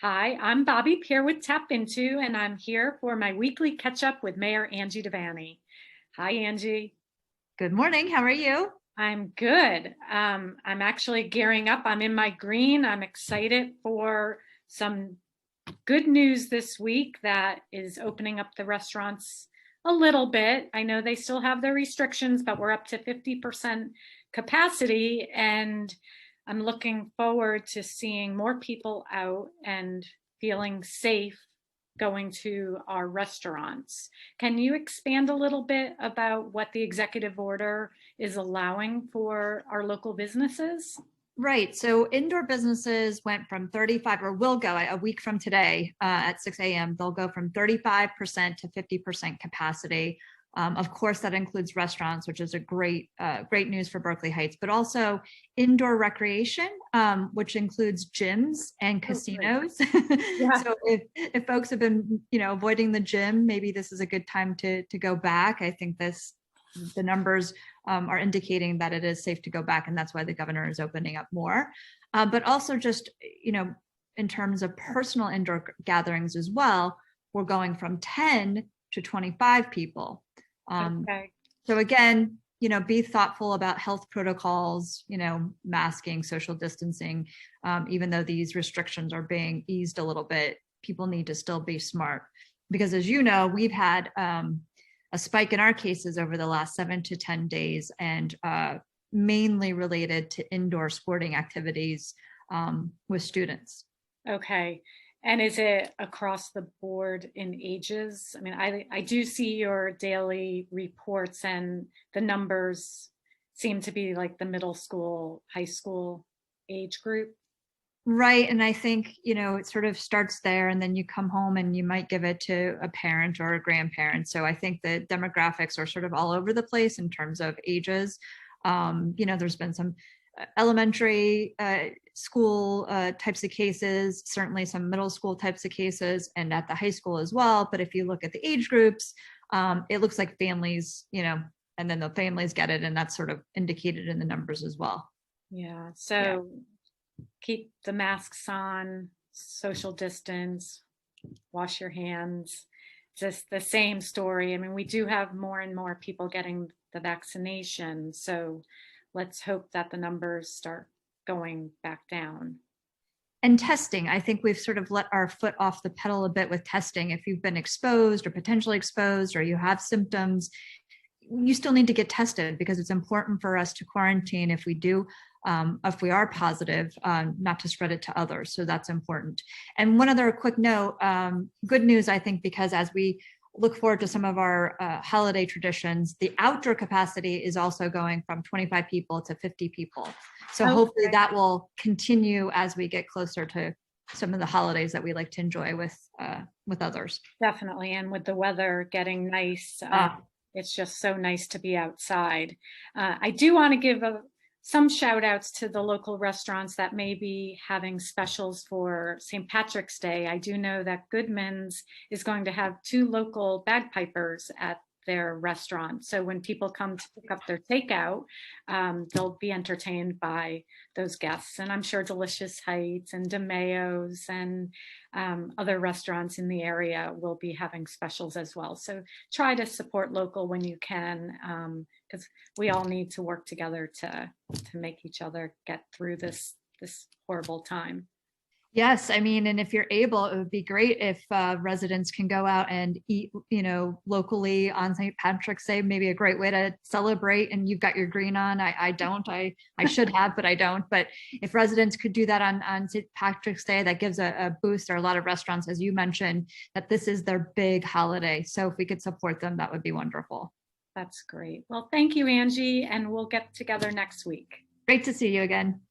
Hi, I'm Bobby Peer with TAPinto, and I'm here for my weekly catch up with Mayor Angie Devanney. Hi, Angie. Good morning. How are you? I'm good. I'm actually gearing up. I'm in my green. I'm excited for some good news this week that is opening up the restaurants a little bit. I know they still have their restrictions, but we're up to 50% capacity, and I'm looking forward to seeing more people out and feeling safe going to our restaurants. Can you expand a little bit about what the executive order is allowing for our local businesses? Right. So indoor businesses went from 35 or will go a week from today at 6 a.m. They'll go from 35% to 50% capacity. Of course, that includes restaurants, which is a great news for Berkeley Heights, but also indoor recreation, which includes gyms and casinos. Yeah. So if folks have been, avoiding the gym, maybe this is a good time to go back. I think the numbers are indicating that it is safe to go back, and that's why the governor is opening up more. But also just, in terms of personal indoor gatherings as well, we're going from 10 to 25 people. Okay. So again, be thoughtful about health protocols, masking, social distancing. Even though these restrictions are being eased a little bit, people need to still be smart. Because as you know, we've had a spike in our cases over the last 7 to 10 days, and mainly related to indoor sporting activities with students. Okay. And is it across the board in ages? I mean, I do see your daily reports, and the numbers seem to be like the middle school, high school age group. Right. And I think, it sort of starts there, and then you come home and you might give it to a parent or a grandparent. So I think the demographics are sort of all over the place in terms of ages. There's been some elementary school types of cases, certainly some middle school types of cases, and at the high school as well. But if you look at the age groups, it looks like families, and then the families get it, and that's sort of indicated in the numbers as well. Yeah. Yeah. So keep the masks on, social distance, wash your hands. Just the same story. I mean, we do have more and more people getting the vaccination. So let's hope that the numbers start going back down. And testing, I think we've sort of let our foot off the pedal a bit with testing. If you've been exposed or potentially exposed, or you have symptoms, you still need to get tested, because it's important for us to quarantine if we are positive, not to spread it to others. So that's important. And one other quick note, good news, I think, because as we look forward to some of our holiday traditions, the outdoor capacity is also going from 25 people to 50 people. So hopefully that will continue as we get closer to some of the holidays that we like to enjoy with others. Definitely. And with the weather getting nice, it's just so nice to be outside. I do want to give some shout outs to the local restaurants that may be having specials for St. Patrick's Day. I do know that Goodman's is going to have 2 local bagpipers at their restaurant. So when people come to pick up their takeout, they'll be entertained by those guests. And I'm sure Delicious Heights and DeMayo's and other restaurants in the area will be having specials as well. So try to support local when you can, because we all need to work together to make each other get through this horrible time. Yes, I mean, and if you're able, it would be great if residents can go out and eat, locally on St. Patrick's Day. Maybe a great way to celebrate. And you've got your green on. I don't. I should have, but I don't. But if residents could do that on St. Patrick's Day, that gives a boost. There are a lot of restaurants, as you mentioned, that this is their big holiday. So if we could support them, that would be wonderful. That's great. Well, thank you, Angie, and we'll get together next week. Great to see you again.